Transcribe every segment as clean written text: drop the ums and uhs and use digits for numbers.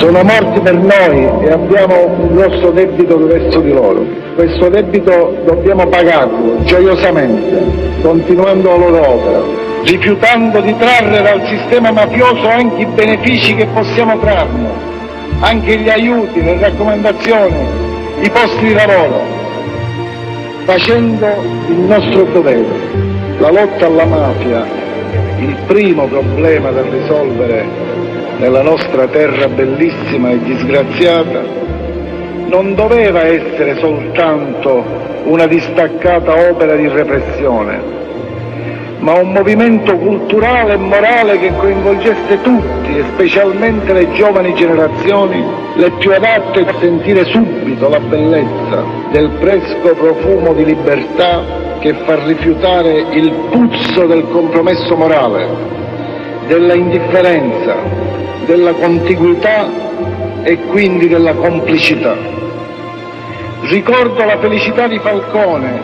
Sono morti per noi e abbiamo un grosso debito verso di loro. Questo debito dobbiamo pagarlo gioiosamente, continuando la loro opera, rifiutando di trarre dal sistema mafioso anche i benefici che possiamo trarne, anche gli aiuti, le raccomandazioni, i posti di lavoro, facendo il nostro dovere. La lotta alla mafia, il primo problema da risolvere nella nostra terra bellissima e disgraziata, non doveva essere soltanto una distaccata opera di repressione, ma un movimento culturale e morale che coinvolgesse tutti, e specialmente le giovani generazioni, le più adatte a sentire subito la bellezza del fresco profumo di libertà che fa rifiutare il puzzo del compromesso morale, della indifferenza, della contiguità e quindi della complicità. Ricordo la felicità di Falcone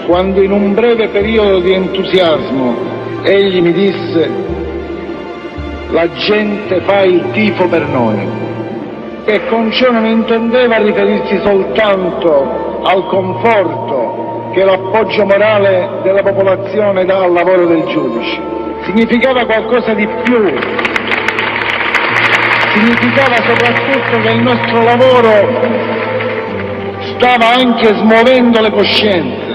quando in un breve periodo di entusiasmo egli mi disse: la gente fa il tifo per noi, e con ciò non intendeva riferirsi soltanto al conforto che l'appoggio morale della popolazione dà al lavoro del giudice. Significava qualcosa di più. Significava soprattutto che il nostro lavoro stava anche smuovendo le coscienze.